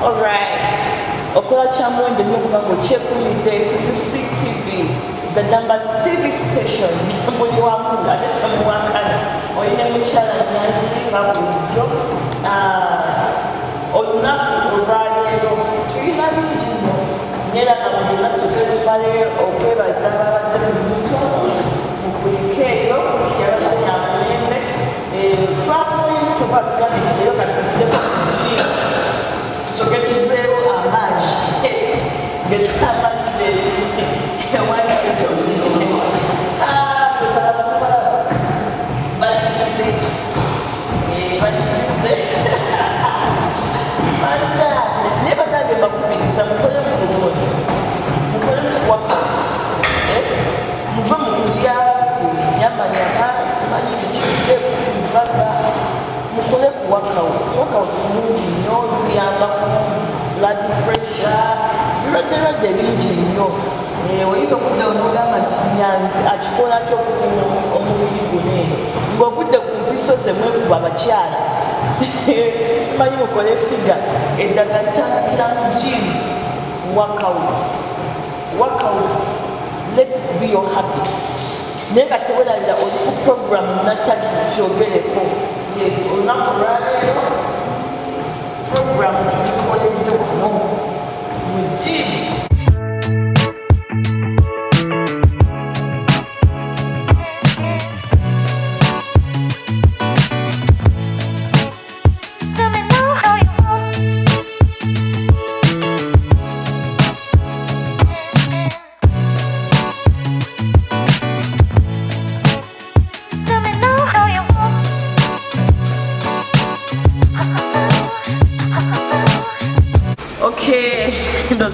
Alright. Okola Chamwende Nukumango Chekumide UCTV, the number TV station, Muliwamula, Netamuakana, Oyamishala Nancy, Mabujo, Olunaku, Urajero, Trina Mijino, Nela Namuna, Super Pale, Opera Zaba, the Muto, Mukuikeyo, Kiara Yamene, traveling to Vaticano, so get to zero a match. Get to have money there. Why not get your never done the Bakubi, some workouts. Mubamulia, Yamaya, Simani, Chips, Baga. Mukole workouts mungi nnyo ziyamba ku blood pressure birwadde bingi nnyo oyinza okuddawo n'ogamba nti nyanzi akikola ky'okukuma omubiri guneeno ng'ovudde ku mpiso ze mwekuba abakyala simanyi mukole figa eddagala litandikira mu gym workouts let it be your habits naye nga tewerabira oli ku program nataki kyogereko. Yes, olunaku lwaleero program tugikoledde wano mu gym.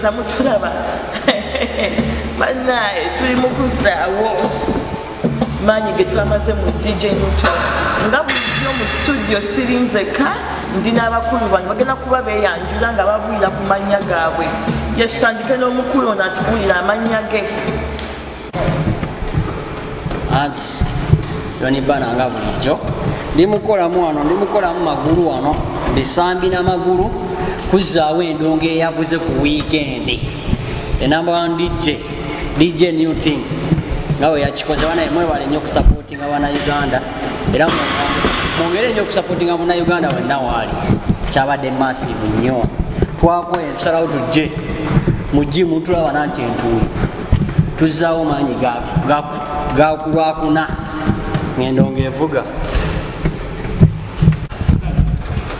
Mutulaba banaye tuli mu kuzaawo maanyi ge twamaze mu DJ Newton nga bulijjo mu studio sirinzeka ndi n'abakulu bano bagenda kuba beeyanjula nga babuulira ku mannya gaabwe. Yes, tutandike n'omukulu ono atubuulira amannya ge. Anti yonibana nga bulijjo ndimukolamu wano ndimukolamu magulu wano bisambi n'amagulu kuzaawo endongo eyavuze ku weekend. The number one DJ Newton nga we yakikoze banaye mwebale nnyo okusupportinga Bannayuganda era mwongere nnyo okusupportinga Bannayuganda wenna waali kyabadde massive nnyo. Twakoye tusalawo tujje mu gym tulaba nanti entuulu tuzzaawo maanyi ga kulwakuna ng'endongo evuga.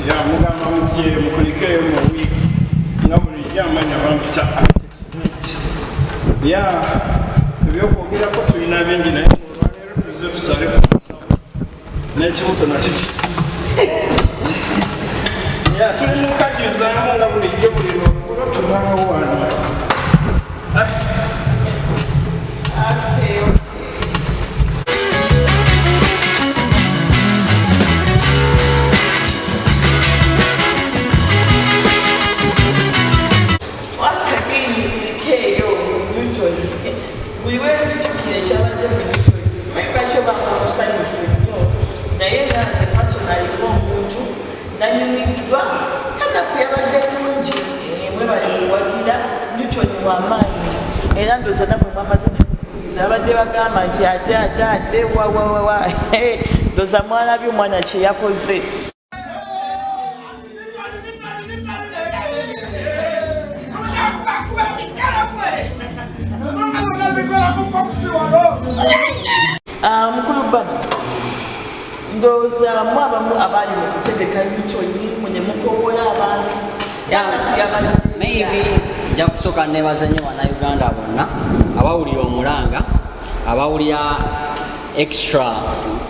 Ya mugamba mutye mukulikeyo mu week nga buli yamanya bampita ya ebyokwogerako tulina bingi naye olwaleero tuze tusale n'ekibuto nakyo kisuze ya tuli mukajuzaamu nga bulijjo buli lwakulo tubaawo wano. Era ndoza namwe mwamaze n'okukiriza abadde bagamba nti ate wa ndoza mwalabye omwana kye yakoze. Mukulu baba ndoza mwabamu abali mu kutegeka Newton mwenye mukowola abantu maybe nja kusooka nebaza nnyo Bannayuganda bonna abawulira omulanga abawulira extra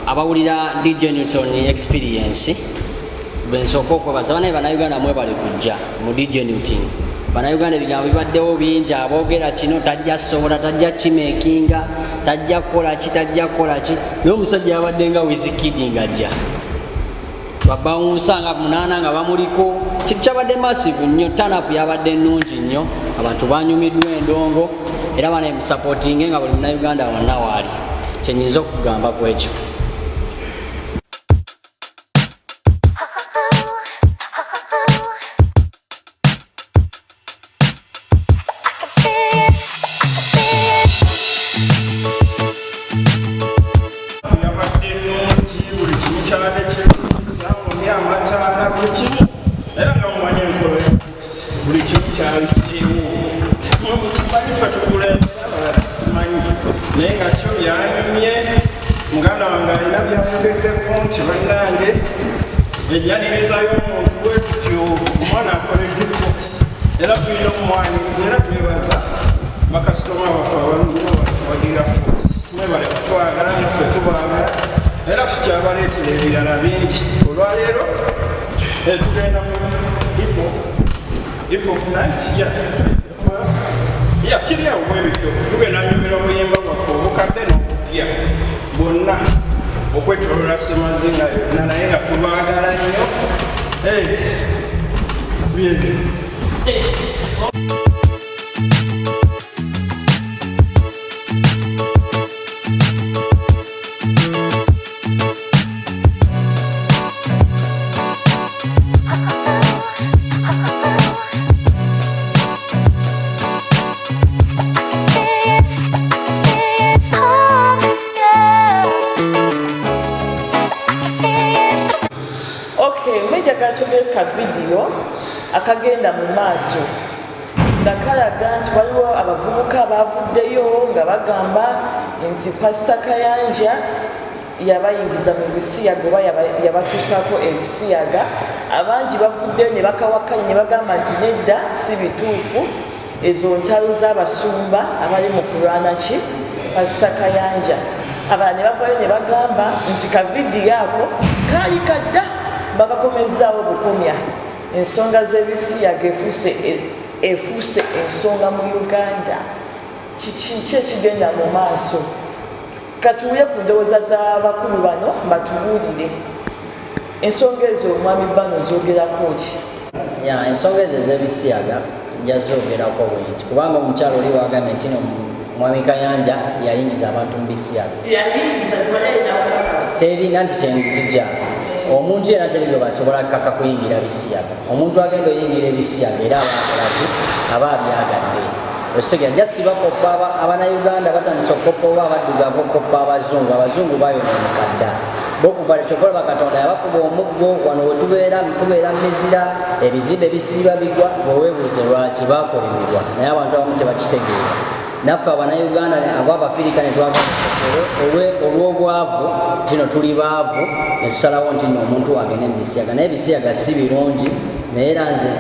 abawulira DJ Newton experience bensooka okwebaza banaye Bannayuganda mwebale kujja mu DJ Newton. Bannayuganda ebigambo bibaddewo bingi aboogera kino tajja sobola tajja kimekinga tajja kukola ki naye omusajja yabadde nga Wizkid ng'ajja babawunsa nga 8 nga bamuliko kintu kyabadde massive nnyo. Tanapu yabadde nnungi nnyo abantu banyumiddwa endongo era banaye musupportinge nga buli Munnayuganda wonna waali kyenyinza okugamba ku ekyo. kikyaliseewo mukimanyi fe tukulembera abalala simanyi naye nga kyo byanyumye muganda wange alina byayogeddeko nti bannange ejjaniriza y'omuntu bwe tutyo omwana akoledde fox era tulina omumwaniriza era twebaza bakasitoma baffe abalungi bagirira fox mwebale kutwagala naffe tubaagala era tukyabaleetera ebirala bingi olwaleero tugenda mu hip hop night kiri awo bwe bityo tugenda nyumira obuyimba bwaffe obukadde n'obupya bonna okwetolola semazinga yonna naye nga tubaagala nnyo byebyo. Ka video akagenda mu maaso nga kalaga nti waliwo abavubuka abavuddeyo nga bagamba nti Pastor Kayanja yabayingiza mu Ebisiyaga oba yabatuusako Ebisiyaga. Abangi bavuddeyo ne bakawakanya ne bagamba nti nedda si bituufu, ezo ntalo z'abasumba abali mu kulwana ki Pastor Kayanja. Abalala ne bavayo ne bagamba nti ka video ako kaali kadda bakakomezaawo bukomya ensonga z'Ebisiyaga efuuse ensonga mu Uganda. Kiki ekigenda mu maaso? Katuuye ku ndowooza z'abakulu bano batubuulire ensonga ezo omwami bano zoogerako ki? Ensonga ezo ez'Ebisiyaga njazoogerako bwenti kubanga omukyalo oli wagambye nti omwami Kayanja yayingiza abantu mu Bisiyaga terina nti kyenzija omuntu era teri gwe basobola kaka kuyingira Bisiyaga. Omuntu agenda oyingira Ebisiyaga era abakolaki aba abyagadde osigala jasi bakoppa abannayuganda batandisa okukoppa oba abaddugavu okukoppa abazungu bayonooneka dda bokuva lekyokola bakatonda yabakuba omuggo wano wetubeera mizira ebizimbe bisiiba bigwa bweweebuuze lwaki bakolimibwa naye abantu abamu tebakitegeera. Naffe abannayuganda ab'Abafirika ne twava olw'obwavu kino tuli baavu ne tusalawo nti omuntu agende mu Bisiyaga naye Ebisiyaga si birungi naye era nze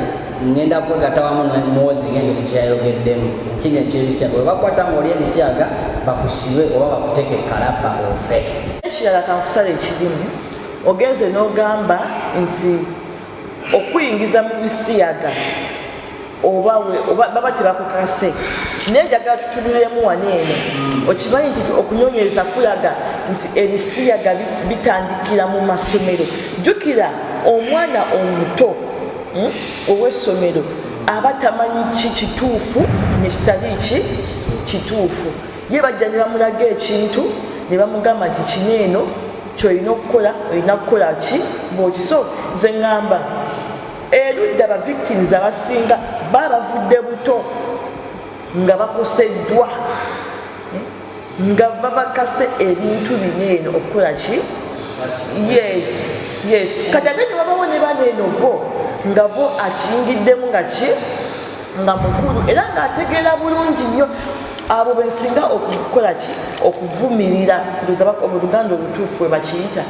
ngenda kwegatta wamu muwozi ng'engeri kyeyayogeddemu nkino eky'Ebisiyaga bwe bakwata ng'oli Ebisiyaga bakusibe oba bakuteke kalabba ofe. Ekirala kankusala ekirimu ogenze n'ogamba nti okuyingiza mu Bisiyaga oba baba tebakukase naye njagala tutunuliremu wano eno okimanyi nti okunoonyereza kulaga nti Ebisiyaga bitandikira mu masomero. Jjukira omwana omuto ow'essomero aba tamanyi ki kituufu ne kitali ki kituufu. Ye bajja ne bamulaga ekintu ne bamugamba nti kino eno kyolina okukola olina kukola ki bw'okiso. Nze ŋŋamba erudda ba victims abasinga babavudde buto nga bakoseddwa nga babakase ebintu bino eno okukola ki yes kati ate ne wabawo ne bano eno bo nga bo akiyingiddemu nga ki nga mukulu era ng'ategeera bulungi nnyo abo bensinga okukola ki okuvumirira oluganda olutuufu we bakiyita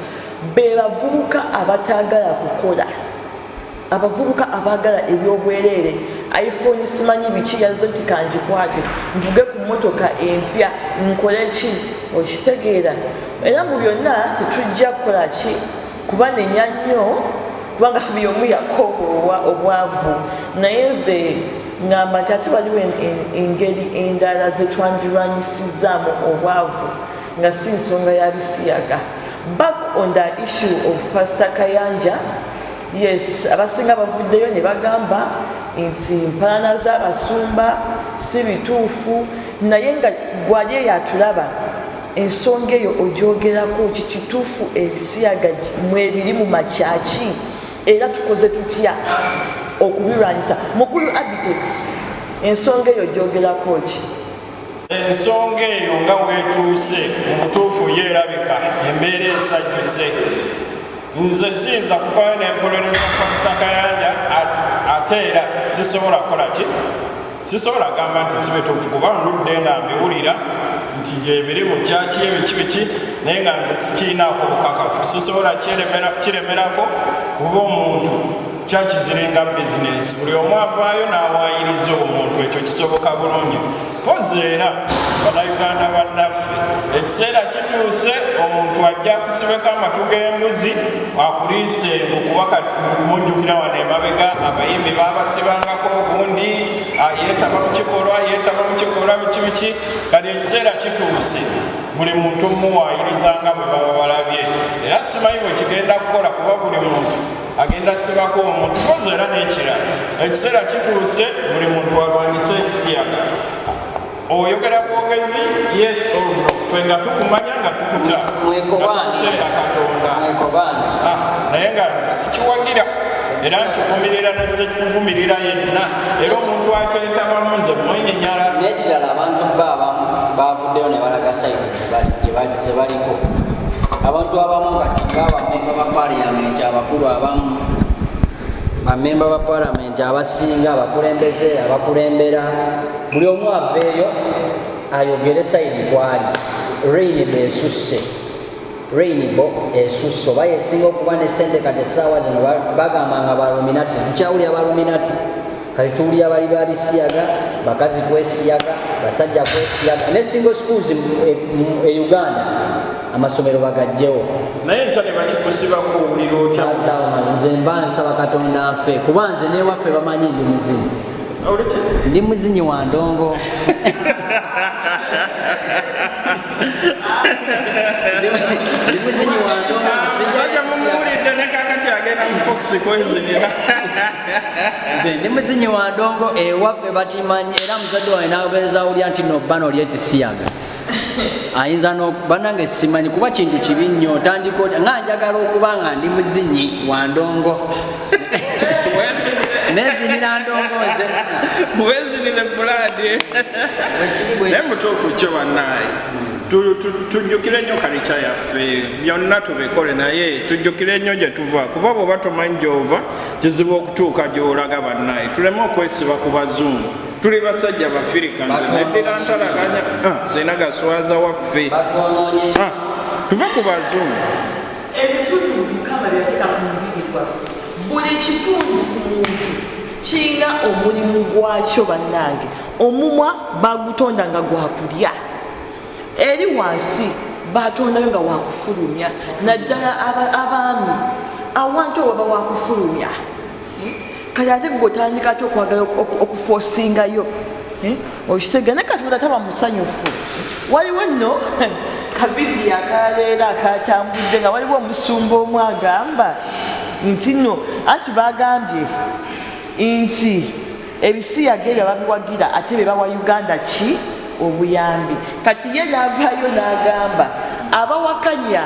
be bavubuka abataagala kukola abavubuka abaagala ebyobwereere. iPhone simanyi biki yazze nti kangikwate nvuge ku mmotoka empya nkole ki okitegeera. Era mu byonna tetujja kukola ki kuba nenya nnyo kubanga buli omu yakoowa obwavu naye nze ngamba nti ate waliwo engeri endala zetwandirwanyisizaamu obwavu nga si nsonga ya Bisiyaga. Back on the issue of Pastor Kayanja, yes, abasinga bavuddeyo ne bagamba nti mpalana z'abasumba si bituufu naye nga gwali yatulaba ensonga eyo ogyogerako kikituufu Ebisiyaga mwebiri mu makyaki era tukoze tutya okubirwanyisa. Mukulu Abitex ensonga eyo gyogerako ki? Ensonga eyo nga weetuuse omutuufu yeerabika embeera esajjuse. Nze siyinza kubayo n'empolereza Pastor Kayanja ate era sisobola kukola ki sisobola gamba nti sibetuufu kuba ndudde nga mbiwulira nti ebirimu kyaki ebiki naye nga nze sikiinaako bukakafu sisobola kiremerako kuba omuntu kyakizirenga bizinesi buli omu avaayo n'awaayiriza omuntu ekyo kisoboka bulungi pozi era bannayuganda bannaffe ekiseera kituuse omuntu ajja kusibeko amatu g'embuzi akuliisa engo kuba mujjukira wano emabega abayimbi baabasibangako ogundi yeetaba mu kikolwa biki kati ekiseera kituuse buli muntu mumuwaayirizanga bwe baba balabye era simanyi bwe kigenda kukola kuba buli muntu agenda sibako omuntu koze era n'ekirala ekiseera kituuse buli muntu alwanyisa Ebisiyaga oyogera bwogezi yes or no ffe nga tukumanya nga tukuteera Katonda naye nga nze sikiwagira era nkikumirira nesekikuvumirira yenna era omuntu akyetabamu nze mwenyenyala n'ekirala abantu baabamu bavuddeyo ne balaga sayidi zebaliko abantu abamu kati ng'abamemba ba paliyamenti abakulu abamu bamemba ba paliyamenti abasinga abakulembeze abakulembera buli omu aveeyo ayogere sayidi kwali reinibo esusse oba yesinga okuba ne sente kati essaawa zino bagambanga baluminati tukyawulya baluminati kati tuwulya bali ba Ebisiyaga bakazi kwesiyaga basajja kwesiyaga ne single schools e Uganda amasomero bagajjewo naye nkya ne bakikusibako owulira otya nze mba nsaba Katonda nfe kuba nze newaffe bamanyi ndi muzinyi ndi muzinyi wa ndongo ndi muzinyi wa ndongo sajja mumuwulidde ne kakati agenda mu fox kwezinira nze ndi muzinyi wa ndongo ewaffe batimanyi era muzadde wange nagobereza awulya nti nobbano ly'Ebisiyaga ayinza banange simanyi kuba kintu kibi nnyo otandika nga njagala okuba nga ndi muzinyi wa ndongo nezinira ndongo nze wezinire buladi naye mutuufu kyo bannaayi tujjukire nnyo kalica yaffe byonna tubikole naye tujjukire nnyo gye tuva kuba bw'oba tomanyi gy'ova kizibu okutuuka gy'olaga bannaayi tuleme okwesiba ku bazungu tuli basajja bafirika nze neddira ntalaganya sina gaswaza waffe tuve ku bazungu ebitundu mukama byateeka ku mubiri gwaffe buli kitundu ku muntu kirina omulimu gwakyo bannange omumwa bagutonda nga gwakulya eri wansi batondayo nga wakufulumya naddala abaami awantu oba wakufulumya kati ate gweotandika ate okwagala okufoosingayo okisega ne Katonda taba musanyufu waliwo nno kabiri akaleera akatambudde nga waliwo omusumba omu agamba nti nno anti bagambye nti Ebisiyaga ebyo babiwagira ate be bawa Uganda ki obuyambi kati ye n'avaayo n'agamba abawakanya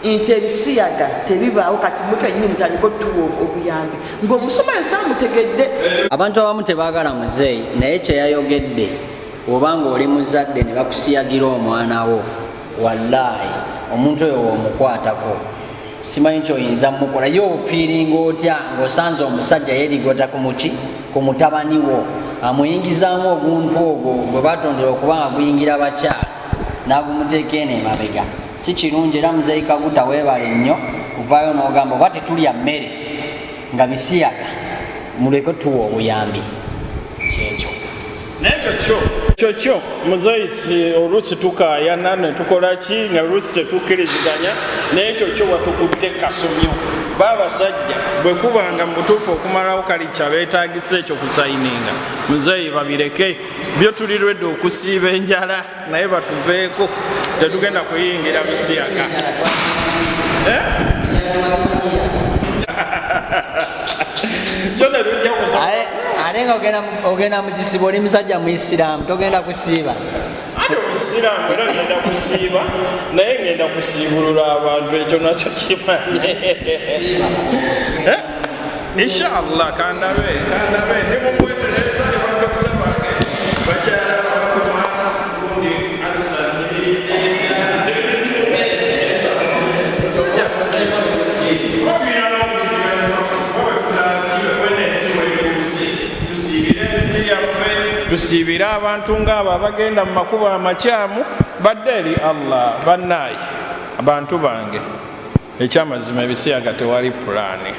nti Ebisiyaga tebibaawo kati mukenyini mutandika otuwa obuyambi ng'omusomesa saamutegedde abantu abamu tebaagala muzeeyi naye kyeyayogedde obanga oli muzadde ne bakusiyagira omwana wo wallaahi omuntu oyo womukwatako simanyi kyoyinza mukola ye ofiiringa otya ng'osanze omusajja yerigota ku mutabani wo amuyingizaamu oguntu ogwo gwe batondera okuba nga guyingira bakyala n'agumuteeka eno emabega si kirungi era muzeeyi Kaguta weebale nnyo kuvaayo n'ogamba oba tetulya mmere nga Ebisiyaga muleke tuwa obuyambi kyekyo naye kyokyo muzeeyi oluusi tukaayana ne tukola ki nga oluusi tetukkiriziganya naye kyokyo watukutte kasomyo baabasajja bwe kubanga mu butuufu okumalawo kalica beetaagisa ekyo kusayininga muzeeyi babireke byo tulirwedde okusiiba enjala naye batuveeko tetugenda kuyingira Ebisiyaga ate nga ogenda mu kisibo oli musajja muisiraamu togenda kusiiba ate omusiraamu era ngenda kusiiba naye ngenda kusiibulula abantu ekyo nakyo kimanye inshallah kandabe nimumwesereza ne badokita bange bakyala babakumaasikundi alisanyiridde tulina n'okusiiba tusiibire abantu ng'abo abagenda mu makubo amakyamu badde eri Allah. Bannaayi abantu bange, ekyamazima Ebisiyaga tewali pulaani.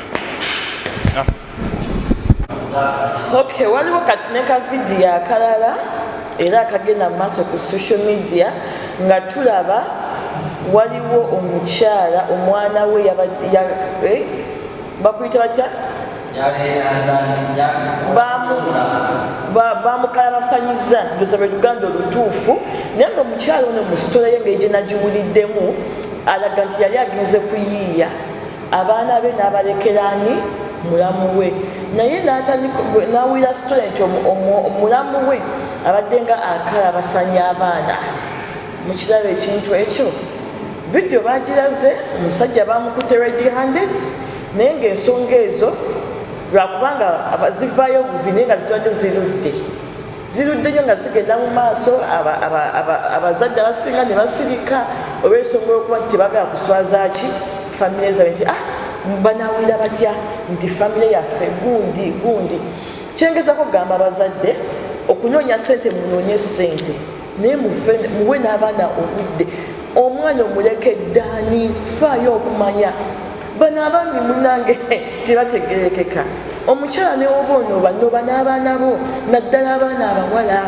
Okay, waliwo kati ne ka vidiyo akalala era akagenda mu maaso ku social media nga tulaba waliwo omukyala omwana we bakuyita batya bamukalabasanyiza ndoza lwe luganda olutuufu, naye nga omukyala ono mu sitola ye ngeri gye nagiwuliddemu alaga nti yali agenze kuyiiya abaana be n'abalekeraani mulamu we, naye n'awulira sitola nti omulamu we abadde nga akalabasanya abaana. Mu kirabo ekintu ekyo vidiyo bagiraze, omusajja bamukutte ready handed, naye ng'ensonga ezo lwakubanga zivaayo obuvi naye nga zibadde zirudde nnyo nga zigenda mu maaso, abazadde abasinga ne basirika olw'ensonga y'okuba nti tebagala kuswazaaki famire zaabwe nti banaawulira batya nti famire yaffe gundi. Kyengezako kugamba abazadde okunoonya ssente munoonye ssente naye muwe n'abaana obudde. Omwana omuleka eddaani, faayo okumanya bano abaami munange tebategerekeka. Omukyala ne oba onooba n'abaana bo, naddala abaana abawala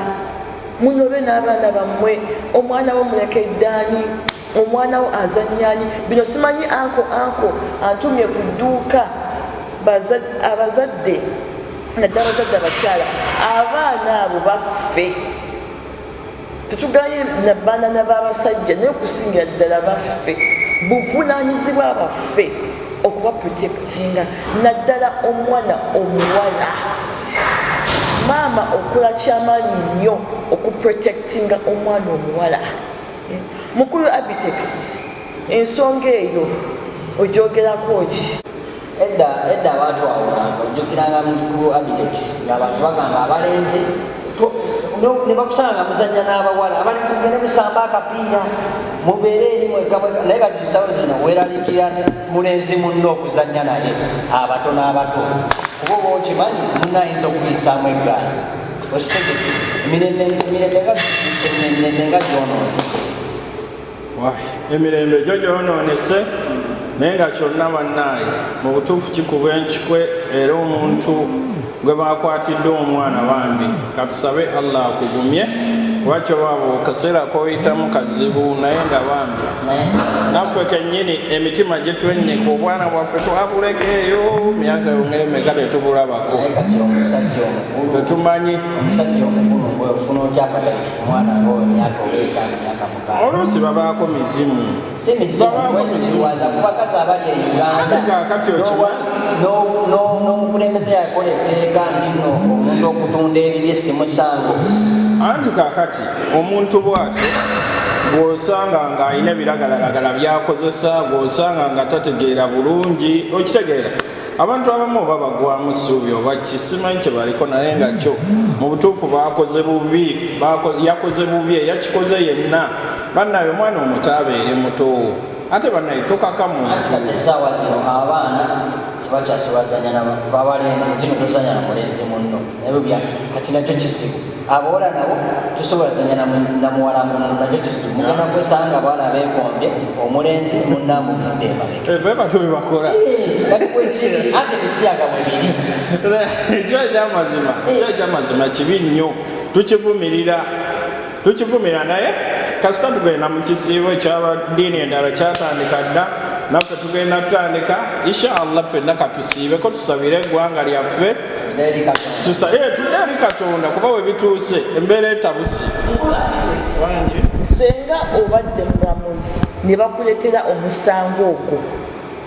munobe n'abaana bammwe. Omwana wo muleka eddaani, omwana wo azannyaani. Bino simanyi anko antumye ku dduuka. Abazadde naddala abazadde abakyala, abaana abo baffe. Tetuganye nabaana n'ababasajja naye okusingira ddala baffe, buvunaanyizibwa baffe okuba protectinga naddala omwana omuwala. Maama okola kyamaanyi nnyo okuprotectinga omwana omuwala. Mukulu Abitex, ensonga eyo ogyogerako ki? Edda abatwawulanga ojjukiranga mukulu Abitex ng'abantu bagamba abalenzi ne bakusanga muzannya n'abawala, abalenzi mugende musamba akapiira mubeere eri mwekamweka. Naye kati zisawo zino weeralikira mulenzi munno okuzannya naye abato n'abato, kuba oba okimanyi munno ayinza okuyisaamu eggaali. Osege emirembe nga gyonoonese, emirembe gyo gyonoonese, naye nga kyonna bannaayi mu butuufu kikuba enkikwe era omuntu gwe bakwatidde omwana bambi. Katusabe Allah akugumye, wakyo baabo kaseera koyitamu kazibu, naye nga bambi naffe kennyini emitima gye twennyeka obwana bwaffe twabulekeeyo myaka ng'emeka tetubulabako. Tetumanyi oluusi babaako mizimu, kakati n'omukulembeze yakola etteeka nti no omuntu okutunda ebibye si musango. Anti kakati omuntu bw'atyo bw'osanga ng'alina ebiragalalagala by'akozesa, bw'osanga nga tategeera bulungi, okitegeera abantu abamu oba bagwamu ssuubi oba kisimanyi kye baliko, naye nga kyo mu butuufu bakoze bubi, yakoze bubi, eyakikoze yenna. Bannaye omwana omuto abeere muto, ate bannaye tokaka muntu. Kati essaawa zino abaana tebakyasobazanya nabafe abalenzi nti tozanya na mulenzi munno, naye kati nakyo kizibu. Abawala nabo tusobozanya na muwala munno, nakyo kizibu. Mugenda kwesanga abawala beekombye omulenzi munno amuvudde emabega. Bebatyo bwe bakola kati bwekiri ate Ebisiyaga bwe biri. Ekyo ekyamazima kibi nnyo, tukivumira naye kasita tugenda mu kisiibo ekyabaddiini endala kyatandika dda, naffe tugenda tutandika inshallah ffenna katusiibeko tusabire eggwanga lyaffe tudde eri Katonda kuba we bituuse embeera etabusi. Senga obadde mulamuzi ne bakuleetera omusango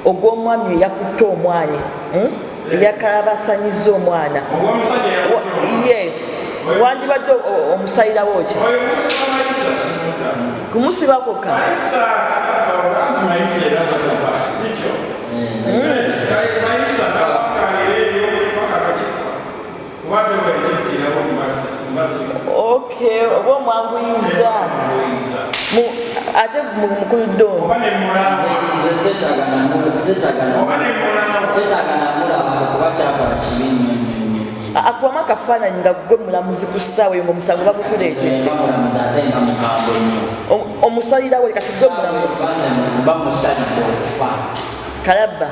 ogw'omwami eyakutte omwana eyakalabasanyiza omwana, yes, wandibadde omusalirawo ki kumusibako ka okay, oba omwanguyiza ate mukulu Doni setagana mulaba kuba kyakola kibi nnyo. akubamu akafaananyi nga gwe mulamuzi ku ssaawa eyo ng'omusango bagukuleetedde omusalirawo kati gwe mulamuzi kalabba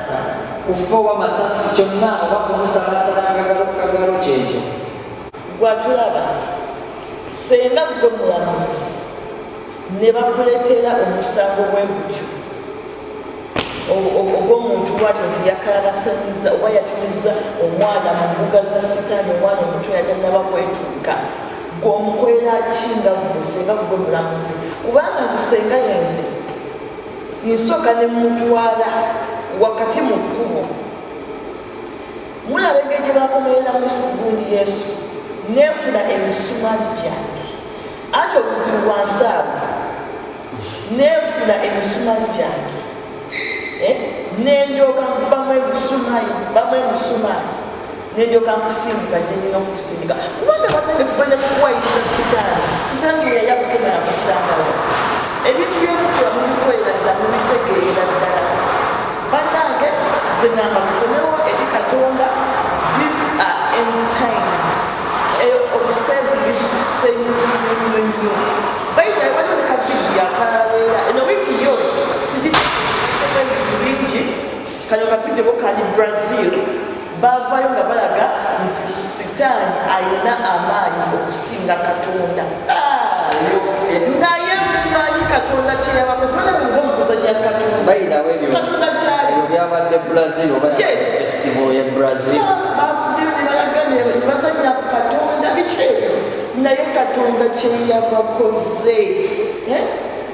kufa oba masasi kyonna oba kumusalasala akagalo kyekyo gwatulaba senga gwe mulamuzi ne bakuleetera omusango bwe gutyo ogw'omuntu bwatyo nti yakalabasanyiza oba yatumiza omwana mu mbuga za sitaani omwana omuto yatanaba kwetuuka gweomukolera ki nga gusenga gwe mulamuzi kubanga nze senga yenze nsooka ne mutwala wakati mu kkubo mulaba engeri gye bakomereramu gundi yesu neefuna emisumaali gyange anti obuzibu bwansaabo neefuna emisumaali gyange nendyoka bamu emisumaali nendyoka nkusindika gyenina okusindika kubanga batange tuvanya mukuwayiriza sitaani yeyabukemala kusangala ebintu by'okukola mubikolera ddala mubitegeerera ddala bannange nze namba tukomewo eri katonda these are end times obuseebu bisusenyunyunyunyu bayidaye baloleka vidiyo akaleera eno wiiki yo sigiemu ebintu bingi kano kavidiyo kali brazil bavayo nga balaga nti sitaani alina amaanyi okusinga katonda naye mumanyi katonda kyeyabakozi balaba ngaomukuzanya katonda kyali byabadde brazil oba festival ya brazil bafuddeyo nebalaga nebazanya ku katonda bikyeyo naye katonda kyeyabakoze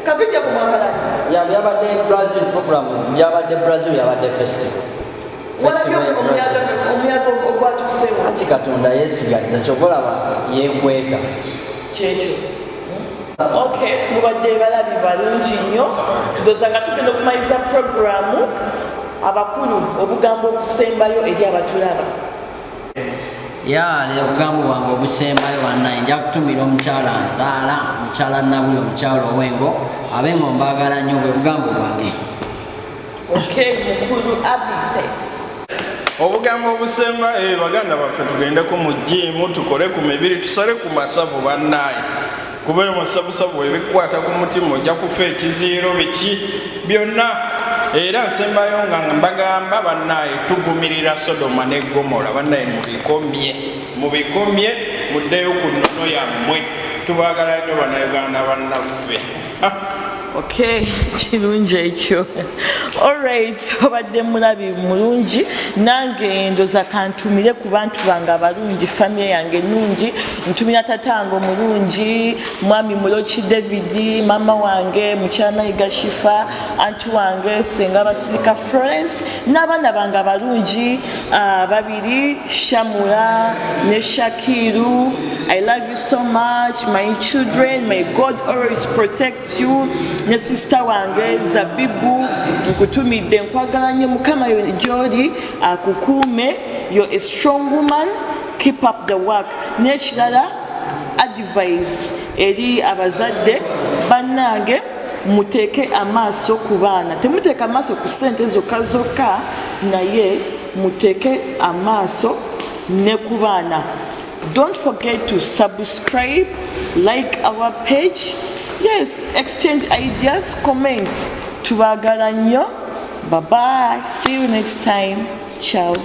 kavidiyo kumwakalani byabadde brazil program byabadde brazil yabadde festival omuyaga ogwatuseewo anti katonda yesigaliza kyokolaba yekweka kyekyo mubadde balabi balungi nnyo ndoza nga tugenda okumaliriza puroguramu abakulu obugambo obusembayo eri abatulaba leero obugambo bwange obusembayo bannaye nja kutumira omukyala nzaala omukyala nabuli omukyala owengo abengo mbaagala nnyo bwe bugambo bwange mukulu abitex obugambo obusemba baganda baffe tugendeko mu jimu tukole ku mibiri tusale ku masavu bannaaye kubeera masabusabu ebikwata ku mutima ojja kufa ekiziiro biki byonna era nsembayo nga mbagamba bannaaye tuvumirira sodoma ne gomora bannaaye mubikomye muddeyo ku nnono yammwe tubaagala nnyo bannayuganda bannaffe kirungi ekyo alright obadde mulabi mulungi nange ndoza kantumire ku bantu bange abalungi famire yange ennungi ntumira tatange omulungi mwami muloki david mama wange mukyala nayiga shifa anti wange senga basirika florence n'abaana bange abalungi babiri shamura ne shakiru. I love you so much my children, may God always protect you. Ne sister wange Zabibu nkutumidde nkwagala nnyo mukama gy'oli akukuume. You're a strong woman, keep up the work. N'ekirala advice eri abazadde bannange muteeke amaaso ku baana, temuteeka amaaso ku ssente zokka zokka naye muteeke amaaso ne ku baana. Don't forget to subscribe, like our page. Yes, exchange ideas, comments. Tubagala nnyo. Bye bye. See you next time. Ciao.